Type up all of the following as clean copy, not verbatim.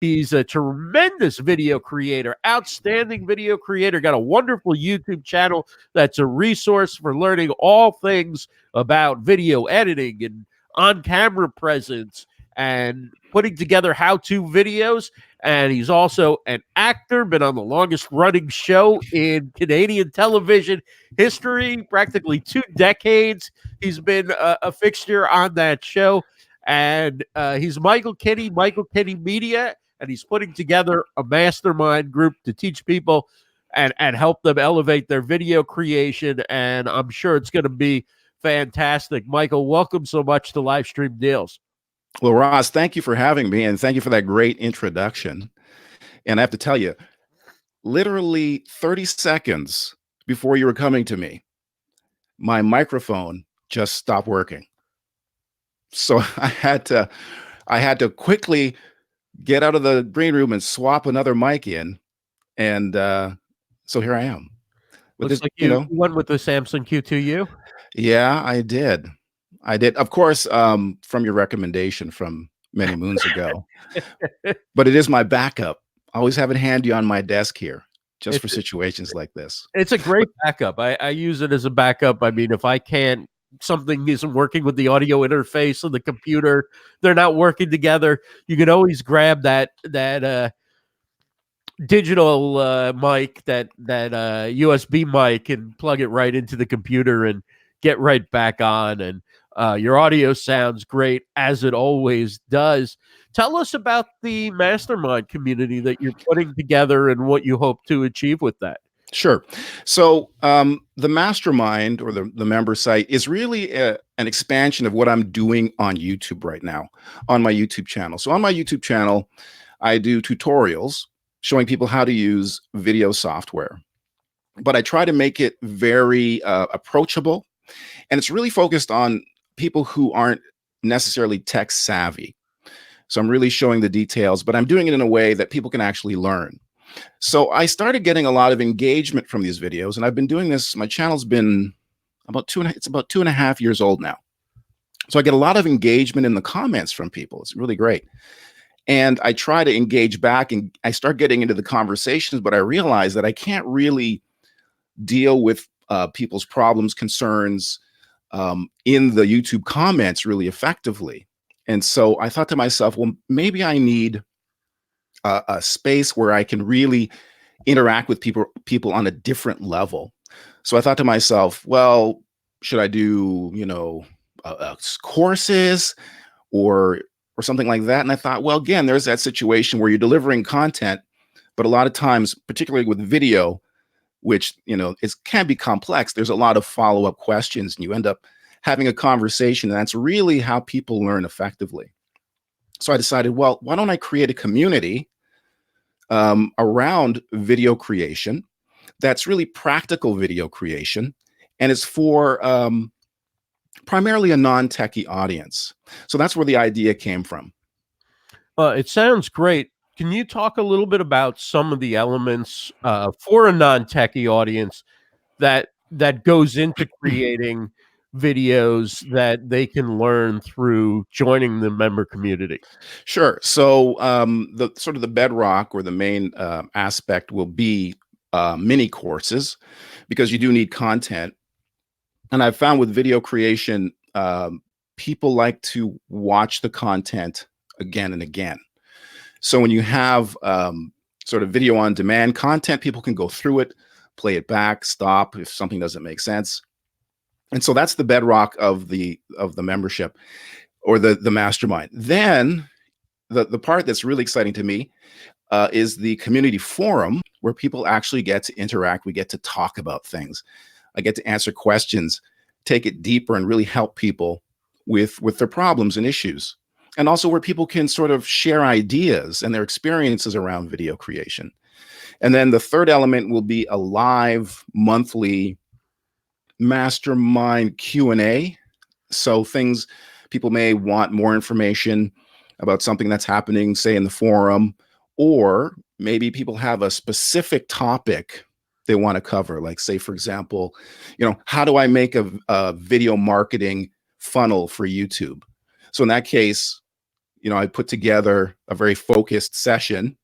He's a tremendous video creator, outstanding video creator, got a wonderful YouTube channel that's a resource for learning all things about video editing and on-camera presence and putting together how-to videos. And he's also an actor, been on the longest running show in Canadian television history, practically 2 decades. He's been a fixture on that show. And he's Michael Kinney Media, and he's putting together a mastermind group to teach people and help them elevate their video creation. And I'm sure it's going to be fantastic. Michael, welcome so much to Livestream Deals. Well, Ross, thank you for having me, and thank you for that great introduction. And I have to tell you, literally 30 seconds before you were coming to me, my microphone just stopped working. So I had to quickly get out of the green room and swap another mic in. And so here I am. Looks like you went with the Samsung Q2U. Yeah, I did. Of course, from your recommendation from many moons ago. But it is my backup. I always have it handy on my desk here, just for situations like this. It's a great backup. I use it as a backup. I mean, if I can't, something isn't working with the audio interface of the computer, they're not working together, you can always grab that digital mic, that USB mic, and plug it right into the computer and get right back on. And your audio sounds great, as it always does. Tell us about the mastermind community that you're putting together and what you hope to achieve with that. Sure. So the mastermind, or the member site, is really an expansion of what I'm doing on YouTube right now, on my YouTube channel. So on my YouTube channel, I do tutorials showing people how to use video software, but I try to make it very approachable, and it's really focused on people who aren't necessarily tech savvy. So I'm really showing the details, but I'm doing it in a way that people can actually learn. So I started getting a lot of engagement from these videos, and I've been doing this. My channel's been about 2.5 years old now. So I get a lot of engagement in the comments from people. It's really great. And I try to engage back, and I start getting into the conversations, but I realize that I can't really deal with people's problems, concerns in the YouTube comments really effectively. And so I thought to myself, well, maybe I need a space where I can really interact with people on a different level. So I thought to myself, well, should I do, courses or something like that? And I thought, well, again, there's that situation where you're delivering content, but a lot of times, particularly with video, which, it can be complex, there's a lot of follow-up questions, and you end up having a conversation, and that's really how people learn effectively. So I decided, well, why don't I create a community around video creation that's really practical video creation, and it's for primarily a non-techie audience. So that's where the idea came from. It sounds great. Can you talk a little bit about some of the elements for a non-techie audience that goes into creating videos that they can learn through joining the member community? Sure. So the sort of the bedrock, or the main aspect, will be mini courses, because you do need content. And I've found with video creation, people like to watch the content again and again. So when you have sort of video on demand content, people can go through it, play it back, stop if something doesn't make sense. And so that's the bedrock of the membership, or the mastermind. Then the part that's really exciting to me is the community forum, where people actually get to interact. We get to talk about things. I get to answer questions, take it deeper, and really help people with their problems and issues. And also where people can sort of share ideas and their experiences around video creation. And then the third element will be a live monthly mastermind Q&A. So things, people may want more information about something that's happening, say in the forum, or maybe people have a specific topic they want to cover. Like, say, for example, how do I make a video marketing funnel for YouTube? So in that case, I put together a very focused session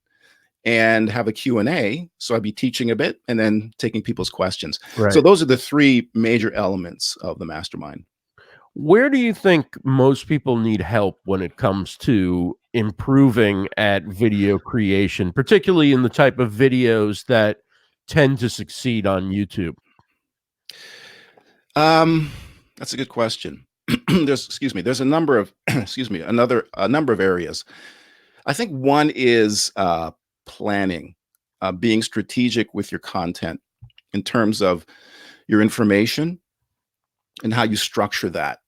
and have a Q&A. So I'd be teaching a bit and then taking people's questions. So Right. those are the three major elements of the mastermind. Where do you think most people need help when it comes to improving at video creation, particularly in the type of videos that tend to succeed on YouTube? That's a good question. There's a number of a number of areas. I think one is planning, being strategic with your content in terms of your information and how you structure that,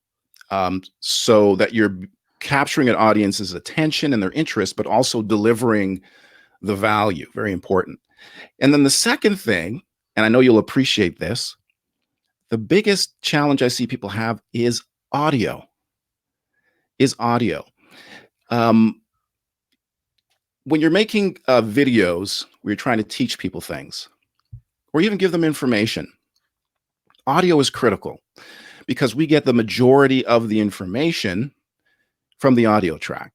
so that you're capturing an audience's attention and their interest, but also delivering the value. Very important. And then the second thing, and I know you'll appreciate this, the biggest challenge I see people have is audio. Is audio. Um, when you're making videos where you're trying to teach people things or even give them information, audio is critical because we get the majority of the information from the audio track.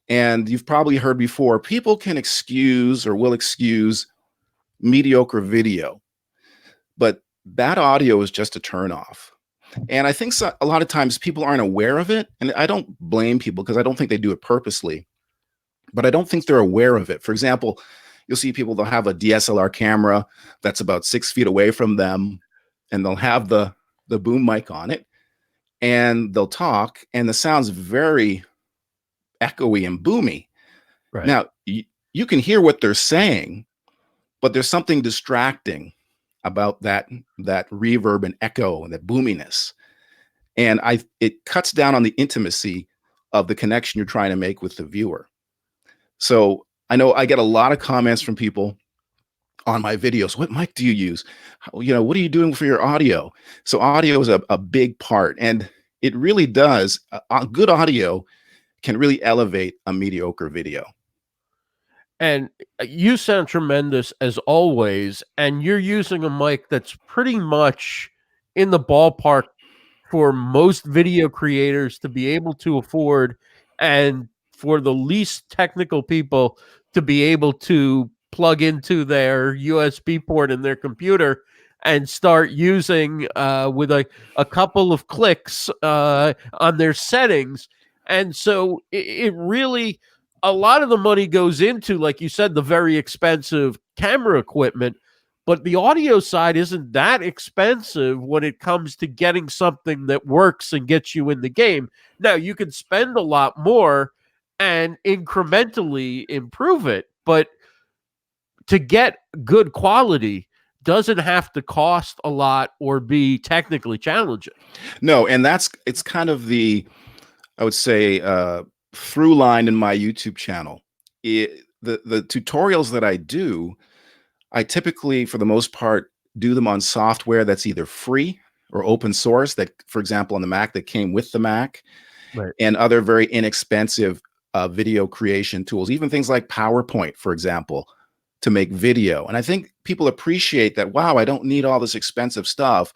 And you've probably heard before, people can excuse or will excuse mediocre video, but that audio is just a turnoff. And I think a lot of times people aren't aware of it. And I don't blame people because I don't think they do it purposely, but I don't think they're aware of it. For example, you'll see people, they'll have a DSLR camera that's about 6 feet away from them, and they'll have the boom mic on it, and they'll talk, and the sound's very echoey and boomy. Right. Now, you can hear what they're saying, but there's something distracting about that reverb and echo and that boominess. And it cuts down on the intimacy of the connection you're trying to make with the viewer. So I know I get a lot of comments from people on my videos. What mic do you use? What are you doing for your audio? So audio is a big part, and it really does. Good audio can really elevate a mediocre video. And you sound tremendous as always, and you're using a mic that's pretty much in the ballpark for most video creators to be able to afford, and for the least technical people to be able to plug into their USB port in their computer and start using with a couple of clicks on their settings. And so it really, a lot of the money goes into, like you said, the very expensive camera equipment, but the audio side isn't that expensive when it comes to getting something that works and gets you in the game. Now, you can spend a lot more and incrementally improve it, but to get good quality doesn't have to cost a lot or be technically challenging. No, and it's kind of I would say, through line in my YouTube channel. The tutorials that I do, I typically, for the most part, do them on software that's either free or open source, that, for example, on the Mac, that came with the Mac, Right. and other very inexpensive video creation tools, even things like PowerPoint, for example, to make video. And I think people appreciate that. Wow, I don't need all this expensive stuff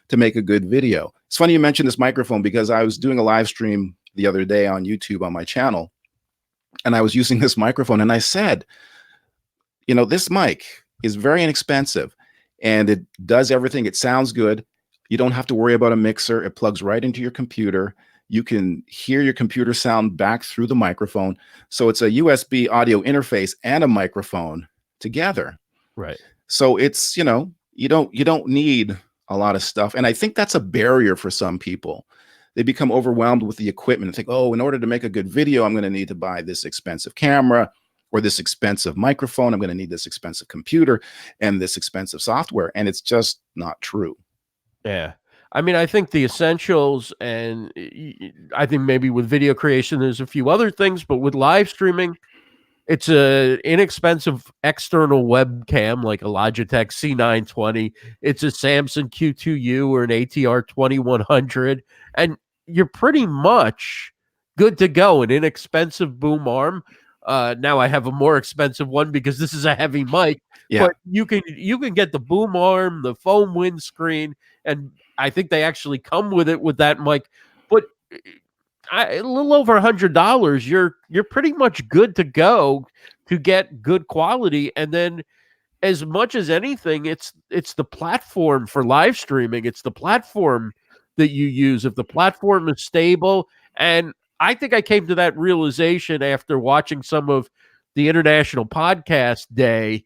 to make a good video. It's funny you mentioned this microphone, because I was doing a live stream the other day on YouTube on my channel, and I was using this microphone, and I said, this mic is very inexpensive and it does everything. It sounds good. You don't have to worry about a mixer. It plugs right into your computer. You can hear your computer sound back through the microphone. So it's a USB audio interface and a microphone together. Right. So it's, you don't need a lot of stuff. And I think that's a barrier for some people. They become overwhelmed with the equipment and think, oh, in order to make a good video, I'm going to need to buy this expensive camera or this expensive microphone. I'm going to need this expensive computer and this expensive software. And it's just not true. Yeah. I mean, I think the essentials, and I think maybe with video creation, there's a few other things, but with live streaming, it's a inexpensive external webcam like a Logitech C920. It's a Samsung Q2U or an ATR 2100, and you're pretty much good to go. An inexpensive boom arm. Now I have a more expensive one because this is a heavy mic. Yeah. But you can get the boom arm, the foam windscreen, and I think they actually come with it with that mic. But a little over $100, you're pretty much good to go to get good quality. And then, as much as anything, it's the platform for live streaming. It's the platform that you use. If the platform is stable, and I think I came to that realization after watching some of the International Podcast Day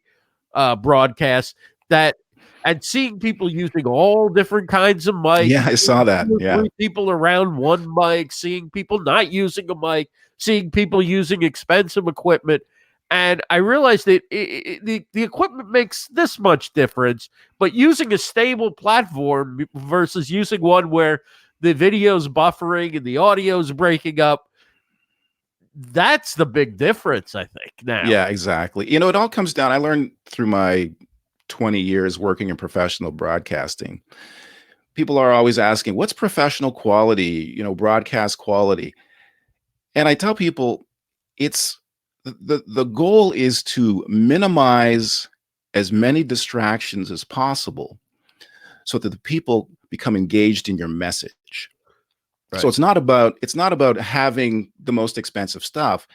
broadcasts, that and seeing people using all different kinds of mics, Yeah, I saw that. two or Yeah. three people around one mic, seeing people not using a mic, seeing people using expensive equipment. And I realized that the equipment makes this much difference, but using a stable platform versus using one where the video's buffering and the audio's breaking up, that's the big difference, I think, now. Yeah, exactly. You know, it all comes down. I learned through my 20 years working in professional broadcasting. People are always asking, what's professional quality, broadcast quality? And I tell people it's the goal is to minimize as many distractions as possible so that the people become engaged in your message. So Right. it's not about having the most expensive stuff.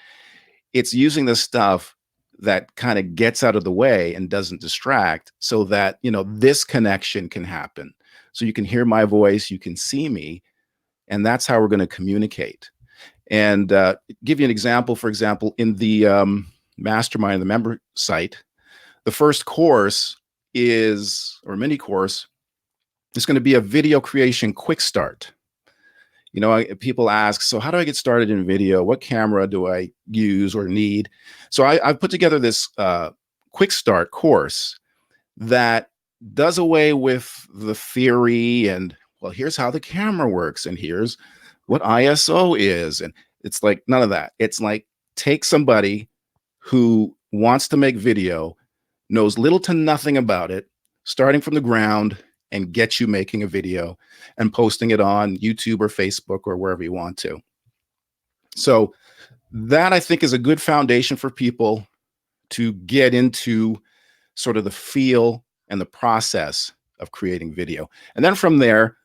It's using the stuff that kind of gets out of the way and doesn't distract so that, this connection can happen. So you can hear my voice, you can see me, and that's how we're going to communicate. And give you an example, for example, in the mastermind, the member site, the first course or mini course, is going to be a video creation quick start. People ask, so how do I get started in video? What camera do I use or need? So I've put together this quick start course that does away with the theory and, well, here's how the camera works and here's what ISO is. And it's like none of that. It's like, take somebody who wants to make video, knows little to nothing about it, starting from the ground, and get you making a video and posting it on YouTube or Facebook or wherever you want to. So that, I think, is a good foundation for people to get into sort of the feel and the process of creating video. And then from there,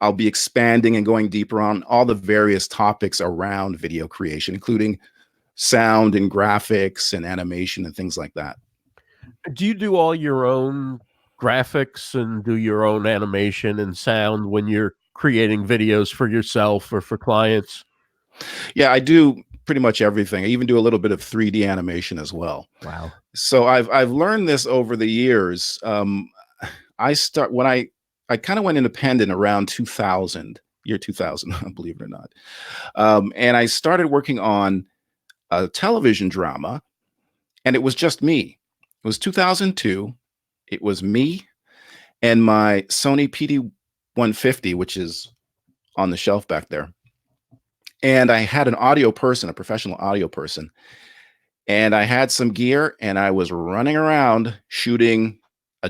I'll be expanding and going deeper on all the various topics around video creation, including sound and graphics and animation and things like that. Do you do all your own graphics and do your own animation and sound when you're creating videos for yourself or for clients? Yeah, I do pretty much everything. I even do a little bit of 3D animation as well. Wow. So I've learned this over the years. I kind of went independent around 2000, year 2000, believe it or not. And I started working on a television drama, and it was just me. It was 2002. It was me and my Sony PD-150, which is on the shelf back there. And I had an audio person, a professional audio person. And I had some gear, and I was running around shooting a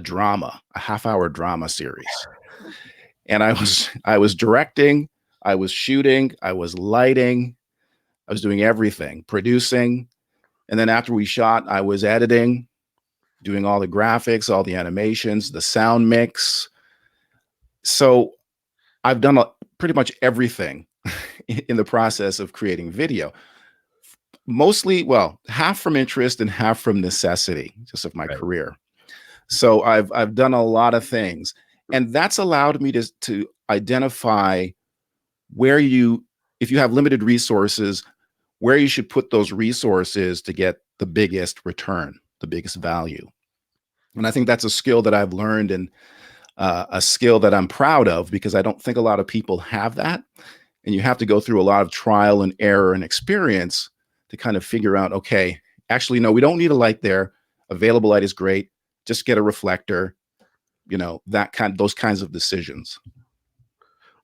half-hour drama series. And I was directing, I was shooting, I was lighting, I was doing everything, producing. And then after we shot, I was editing, doing all the graphics, all the animations, the sound mix. So I've done pretty much everything in the process of creating video. Mostly, well, half from interest and half from necessity, just of my career. So I've done a lot of things, and that's allowed me to identify where if you have limited resources, where you should put those resources to get the biggest return, the biggest value. And I think that's a skill that I've learned, and a skill that I'm proud of, because I don't think a lot of people have that. And you have to go through a lot of trial and error and experience to kind of figure out, okay, actually, no, we don't need a light there. Available light is great. Just get a reflector, those kinds of decisions.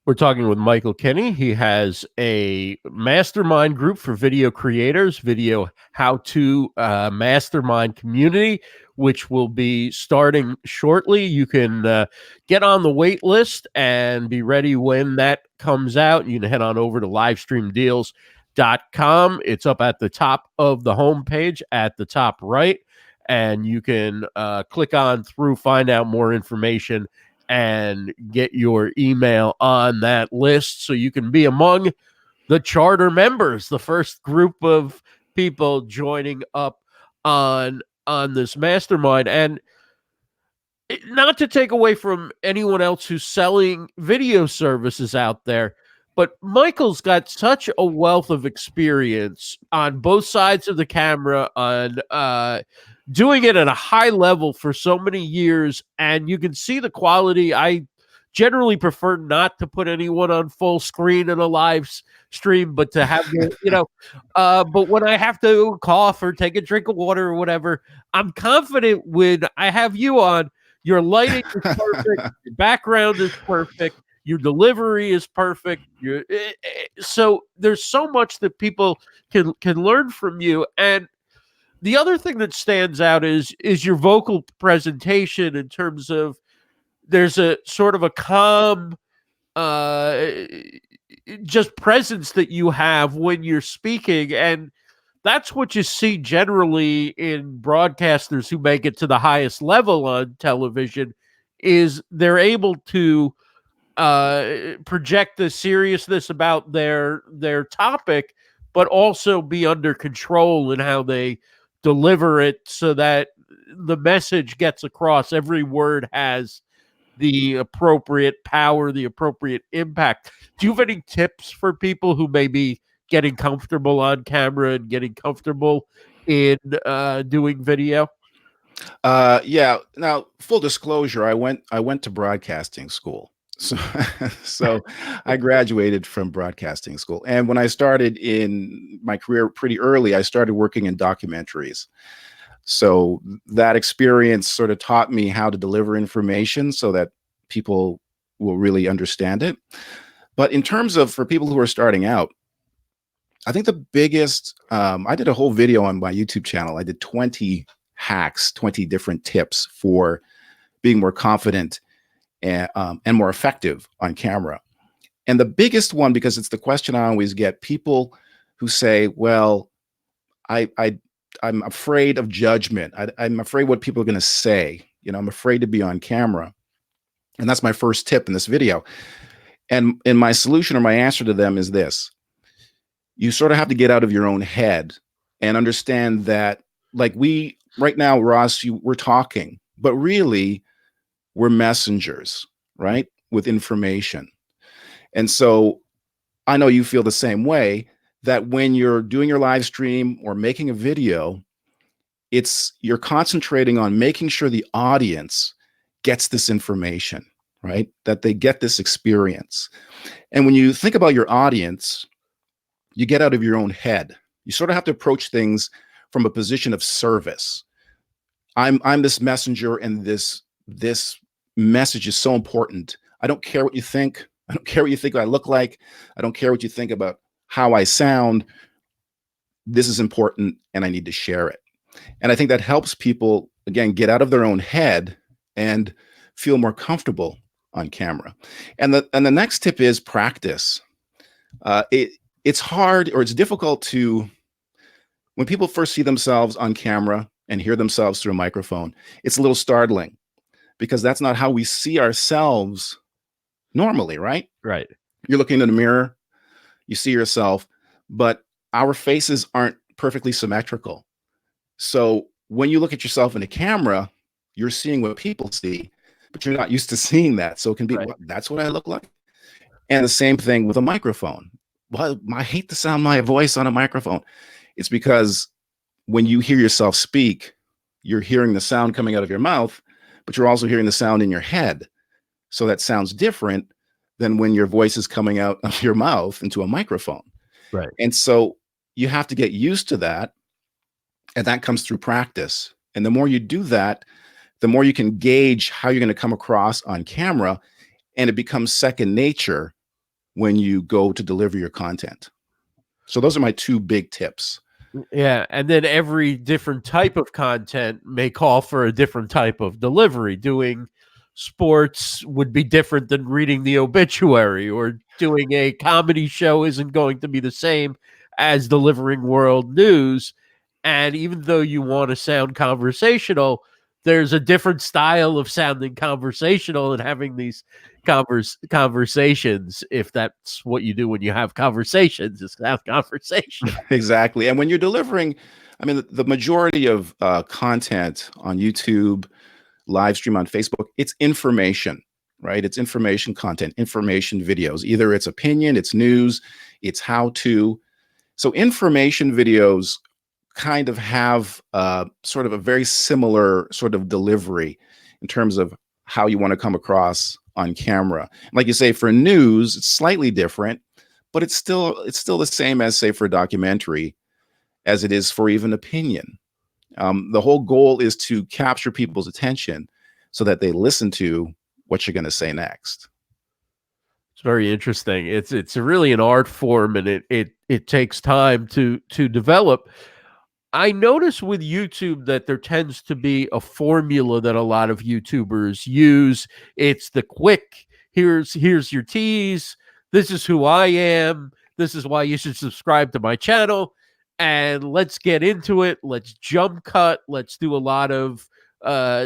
We're talking with Michael Kinney. He has a mastermind group for video creators, video how-to mastermind community, which will be starting shortly. You can get on the wait list and be ready when that comes out. You can head on over to livestreamdeals.com. It's up at the top of the homepage at the top right, and you can click on through, find out more information, and get your email on that list so you can be among the charter members, the first group of people joining up on this mastermind. And not to take away from anyone else who's selling video services out there, but Michael's got such a wealth of experience on both sides of the camera, on doing it at a high level for so many years, and you can see the quality. I generally prefer not to put anyone on full screen in a live stream, but to have but when I have to cough or take a drink of water or whatever, I'm confident when I have you on. Your lighting is perfect. Your background is perfect. Your delivery is perfect. So there's so much that people can learn from you. And the other thing that stands out is your vocal presentation, in terms of there's a sort of a calm just presence that you have when you're speaking. And that's what you see generally in broadcasters who make it to the highest level on television, is they're able to project the seriousness about their topic, but also be under control in how they deliver it, so that the message gets across. Every word has the appropriate power, the appropriate impact. Do you have any tips for people who may be getting comfortable on camera and getting comfortable in doing video? Yeah. Now, full disclosure, I went to broadcasting school. So so I graduated from broadcasting school. And when I started in my career pretty early, I started working in documentaries. So that experience sort of taught me how to deliver information so that people will really understand it. But in terms of for people who are starting out, I think the biggest, I did a whole video on my YouTube channel. I did 20 hacks, 20 different tips for being more confident and more effective on camera. And the biggest one, because it's the question I always get, people who say, well, I'm afraid of judgment. I'm afraid what people are going to say. I'm afraid to be on camera. And that's my first tip in this video. And my solution or my answer to them is this: you sort of have to get out of your own head and understand that, like, we right now, Ross, we're talking, but really we're messengers, right? With information. And so I know you feel the same way, that when you're doing your live stream or making a video, you're concentrating on making sure the audience gets this information, right? That they get this experience. And when you think about your audience, you get out of your own head. You sort of have to approach things from a position of service. I'm this messenger, and this message is so important. I don't care what you think. I don't care what you think I look like. I don't care what you think about how I sound. This is important, and I need to share it. And I think that helps people, again, get out of their own head and feel more comfortable on camera. And the next tip is practice. It's hard, or it's difficult to, when people first see themselves on camera and hear themselves through a microphone, it's a little startling, because that's not how we see ourselves normally, right? Right. You're looking in the mirror, you see yourself, but our faces aren't perfectly symmetrical. So when you look at yourself in a camera, you're seeing what people see, but you're not used to seeing that. So it can be, Right. that's what I look like. And the same thing with a microphone. Well, I hate the sound of my voice on a microphone. It's because when you hear yourself speak, you're hearing the sound coming out of your mouth, but you're also hearing the sound in your head. So that sounds different than when your voice is coming out of your mouth into a microphone. Right. And so you have to get used to that. And that comes through practice. And the more you do that, the more you can gauge how you're going to come across on camera. And it becomes second nature when you go to deliver your content. So those are my two big tips. Yeah, and then every different type of content may call for a different type of delivery. Doing sports would be different than reading the obituary, or doing a comedy show isn't going to be the same as delivering world news. And even though you want to sound conversational, there's a different style of sounding conversational and having these conversations. If that's what you do when you have conversations, is have conversation. Exactly. And when you're delivering, I mean, the majority of content on YouTube, live stream on Facebook, it's information, right? It's information content, information videos. Either it's opinion, it's news, it's how to. So information videos kind of have sort of a very similar sort of delivery in terms of how you want to come across on camera. Like you say, for news, it's slightly different, but it's still the same as, say, for a documentary as it is for even opinion. The whole goal is to capture people's attention so that they listen to what you're going to say next. It's very interesting. It's really an art form, and it takes time to develop. I notice with YouTube that there tends to be a formula that a lot of YouTubers use. It's the quick, here's your tease. This is who I am. This is why you should subscribe to my channel. And let's get into it. Let's jump cut. Let's do a lot of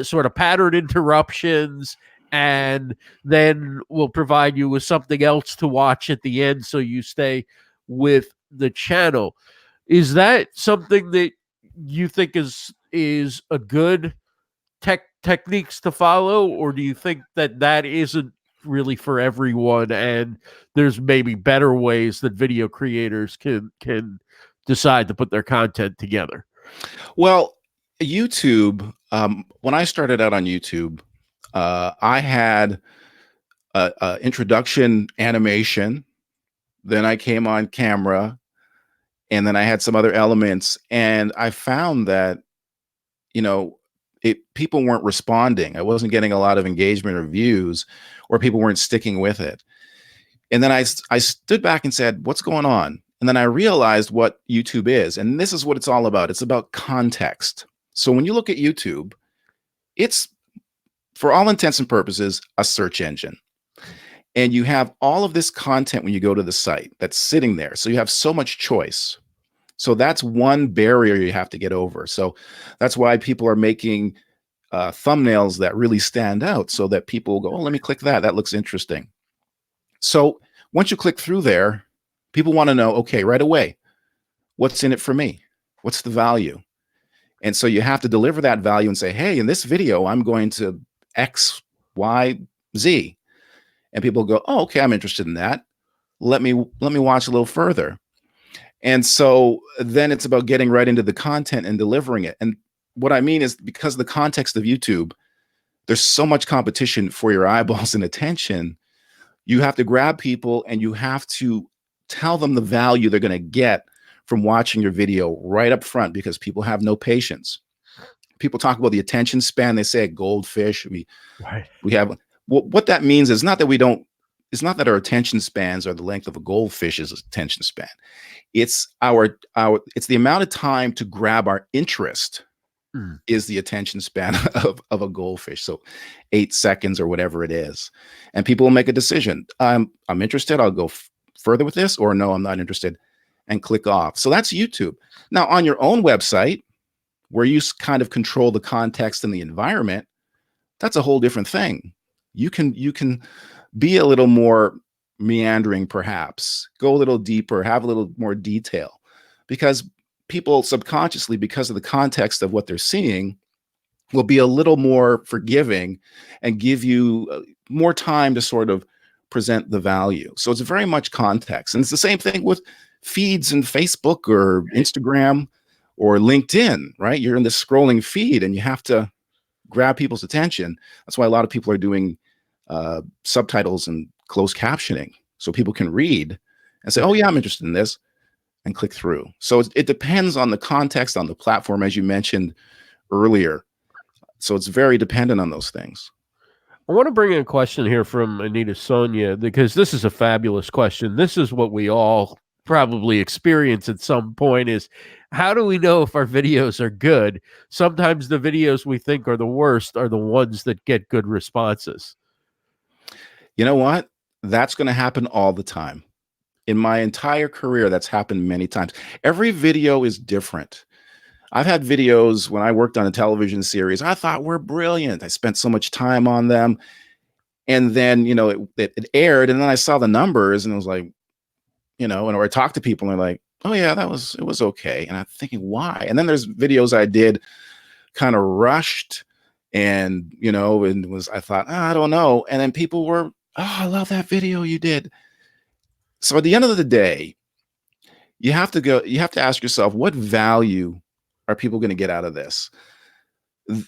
sort of pattern interruptions. And then we'll provide you with something else to watch at the end so you stay with the channel. Is that something that you think is a good techniques to follow, or do you think that isn't really for everyone, and there's maybe better ways that video creators can decide to put their content together? Well, YouTube, when I started out on YouTube, I had a introduction animation, then I came on camera, and then I had some other elements, and I found that, you know, people weren't responding. I wasn't getting a lot of engagement or views, or people weren't sticking with it. And then I stood back and said, what's going on? And then I realized what YouTube is, and this is what it's all about. It's about context. So when you look at YouTube, it's, for all intents and purposes, a search engine. And you have all of this content when you go to the site that's sitting there. So you have so much choice. So that's one barrier you have to get over. So that's why people are making thumbnails that really stand out, so that people will go, oh, let me click that. That looks interesting. So once you click through there, people want to know, okay, right away, what's in it for me? What's the value? And so you have to deliver that value and say, hey, in this video, I'm going to X, Y, Z. And people go, oh, okay, I'm interested in that. Let me watch a little further. And so then it's about getting right into the content and delivering it. And what I mean is, because of the context of YouTube, there's so much competition for your eyeballs and attention. You have to grab people and you have to tell them the value they're going to get from watching your video right up front, because people have no patience. People talk about the attention span. They say a goldfish. We have, what that means is not that we don't, it's not that our attention spans are the length of a goldfish's attention span. It's it's the amount of time to grab our interest is the attention span of a goldfish. So 8 seconds or whatever it is. And people will make a decision. I'm interested. I'll go further with this, or no, I'm not interested, and click off. So that's YouTube. Now on your own website, where you kind of control the context and the environment, that's a whole different thing. You can be a little more meandering, perhaps go a little deeper, have a little more detail, because people subconsciously, because of the context of what they're seeing, will be a little more forgiving and give you more time to sort of present the value. So it's very much context. And it's the same thing with feeds in Facebook or Instagram or LinkedIn, right? You're in the scrolling feed and you have to grab people's attention. That's why a lot of people are doing subtitles and closed captioning, so people can read and say, oh yeah, I'm interested in this, and click through. So it depends on the context, on the platform, as you mentioned earlier. So it's very dependent on those things. I want to bring in a question here from Anita Sonia, because this is a fabulous question. This is what we all probably experience at some point, is how do we know if our videos are good? Sometimes the videos we think are the worst are the ones that get good responses. You know what? That's going to happen all the time. In my entire career, that's happened many times. Every video is different. I've had videos when I worked on a television series I thought were brilliant. I spent so much time on them. And then, it aired, and then I saw the numbers and it was like, or I talked to people and they're like, oh yeah, it was okay. And I'm thinking, why? And then there's videos I did kind of rushed and, I thought, I don't know. And then people were, oh, I love that video you did. So at the end of the day, you have to ask yourself, what value are people going to get out of this?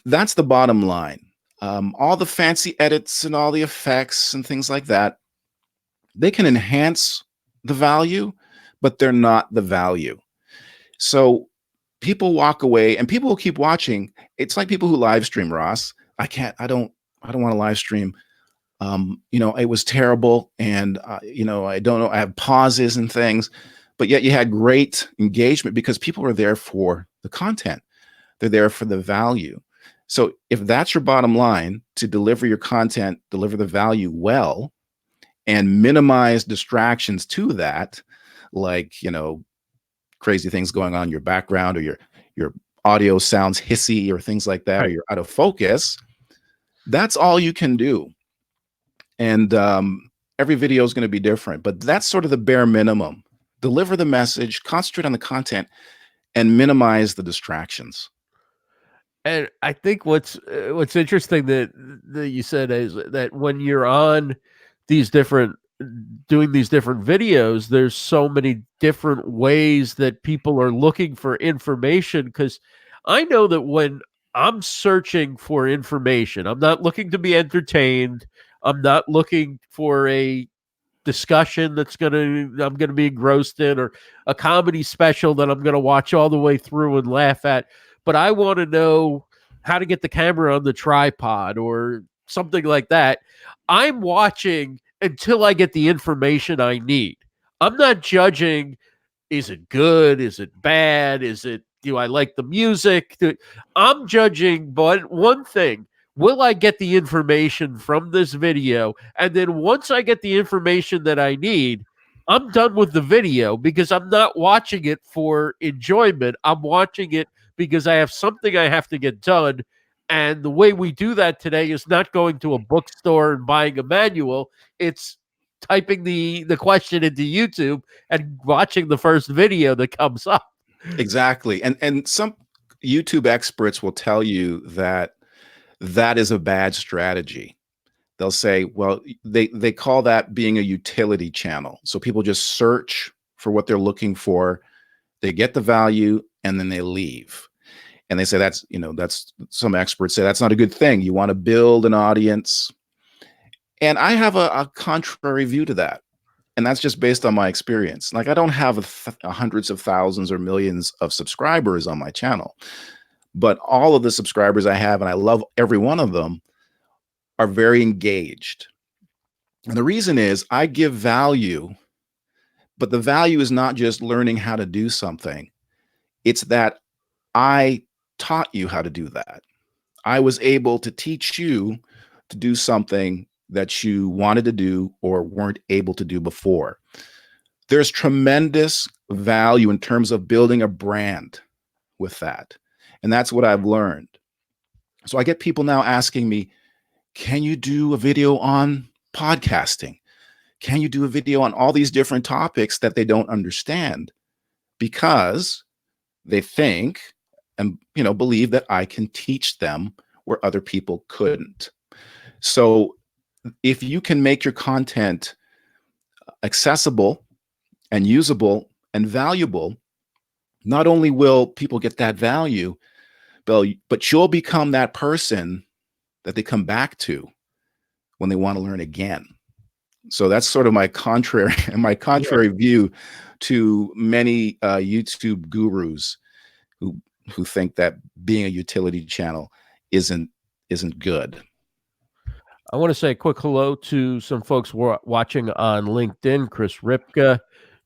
That's the bottom line. All the fancy edits and all the effects and things like that, they can enhance the value, but they're not the value. So people walk away and people will keep watching. It's like people who live stream, Ross. I don't want to live stream. It was terrible. And, I don't know, I have pauses and things, but yet you had great engagement because people were there for the content. They're there for the value. So if that's your bottom line, to deliver your content, deliver the value well, and minimize distractions to that, like, crazy things going on in your background, or your audio sounds hissy or things like that, or you're out of focus, that's all you can do. And every video is going to be different, but that's sort of the bare minimum. Deliver the message, concentrate on the content, and minimize the distractions. And I think what's interesting that you said is that when you're on these different doing these different videos, there's so many different ways that people are looking for information. Because I know that when I'm searching for information, I'm not looking to be entertained. I'm not looking for a discussion I'm gonna be engrossed in, or a comedy special that I'm gonna watch all the way through and laugh at. But I want to know how to get the camera on the tripod or something like that. I'm watching until I get the information I need. I'm not judging, is it good? Is it bad? Do I like the music? I'm judging, but one thing, will I get the information from this video? And then once I get the information that I need, I'm done with the video, because I'm not watching it for enjoyment. I'm watching it because I have something I have to get done. And the way we do that today is not going to a bookstore and buying a manual. It's typing the question into YouTube and watching the first video that comes up. Exactly. And some YouTube experts will tell you that is a bad strategy. They'll say, well, they call that being a utility channel. So people just search for what they're looking for, they get the value, and then they leave. And they say that's some experts say that's not a good thing. You want to build an audience. And I have a contrary view to that. And that's just based on my experience. Like, I don't have hundreds of thousands or millions of subscribers on my channel, but all of the subscribers I have, and I love every one of them, are very engaged. And the reason is I give value, but the value is not just learning how to do something. It's that I taught you how to do that. I was able to teach you to do something that you wanted to do or weren't able to do before. There's tremendous value in terms of building a brand with that. And that's what I've learned. So I get people now asking me, can you do a video on podcasting? Can you do a video on all these different topics that they don't understand? Because they think and believe that I can teach them where other people couldn't. So if you can make your content accessible and usable and valuable, not only will people get that value, but you'll become that person that they come back to when they want to learn again. So that's sort of my contrary view to many YouTube gurus who think that being a utility channel isn't good. I want to say a quick hello to some folks watching on LinkedIn. Chris Ripka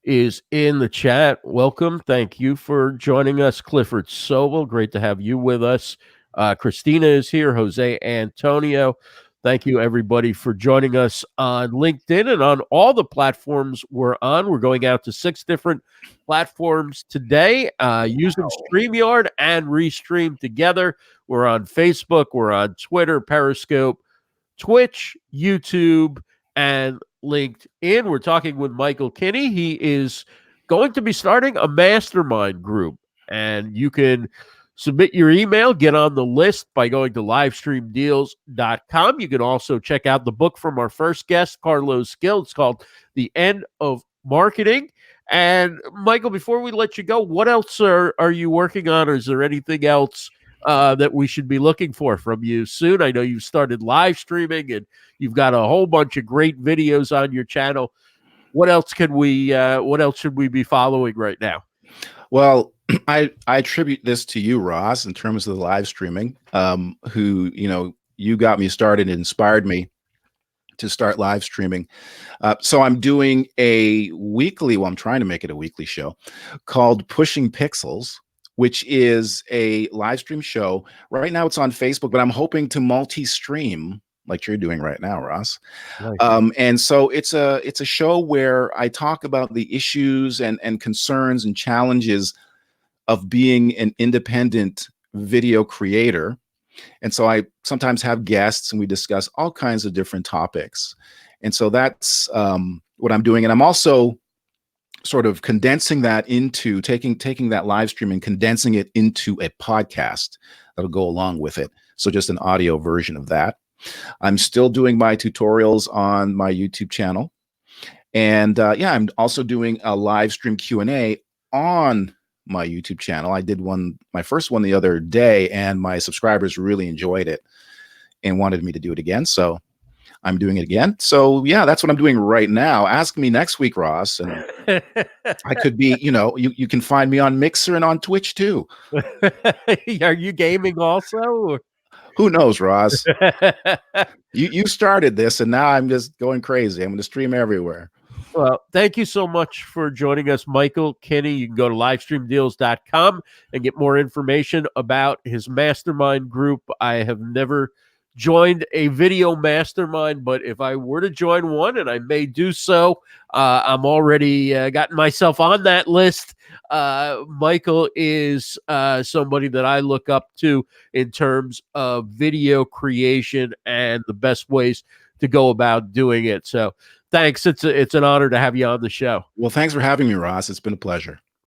is in the chat. Welcome. Thank you for joining us. Clifford Sobel, great to have you with us. Christina is here. Jose Antonio, Thank you, everybody, for joining us on LinkedIn and on all the platforms we're on. We're going out to 6 different platforms today using StreamYard and Restream together. We're on Facebook, we're on Twitter, Periscope, Twitch, YouTube, and LinkedIn. We're talking with Michael Kinney. He is going to be starting a mastermind group, and you can submit your email, get on the list by going to livestreamdeals.com. You can also check out the book from our first guest, Carlos Skill. It's called The End of Marketing. And Michael, before we let you go, what else are you working on, or is there anything else that we should be looking for from you soon? I know you've started live streaming and you've got a whole bunch of great videos on your channel. What else should we be following right now? Well, I attribute this to you, Ross, in terms of the live streaming, who, you got me started, inspired me to start live streaming. So I'm doing I'm trying to make it a weekly show called Pushing Pixels, which is a live stream show. Right now it's on Facebook, but I'm hoping to multi-stream like you're doing right now, Ross. Nice. And so it's a show where I talk about the issues and concerns and challenges of being an independent video creator. And so I sometimes have guests and we discuss all kinds of different topics. And so that's what I'm doing. And I'm also sort of condensing that into taking that live stream and condensing it into a podcast that'll go along with it. So just an audio version of that. I'm still doing my tutorials on my YouTube channel. And I'm also doing a live stream Q&A on my YouTube channel. I did my first one the other day, and my subscribers really enjoyed it and wanted me to do it again. So I'm doing it again. So yeah, that's what I'm doing right now. Ask me next week, Ross, and I could be, you can find me on Mixer and on Twitch too. Are you gaming also? Who knows, Ross? You started this, and now I'm just going crazy. I'm going to stream everywhere. Well, thank you so much for joining us, Michael Kinney. You can go to livestreamdeals.com and get more information about his mastermind group. I have never joined a video mastermind, but if I were to join one, and I may do so, I'm already gotten myself on that list. Michael is somebody that I look up to in terms of video creation and the best ways to go about doing it. So thanks. It's an honor to have you on the show. Well, thanks for having me, Ross. It's been a pleasure.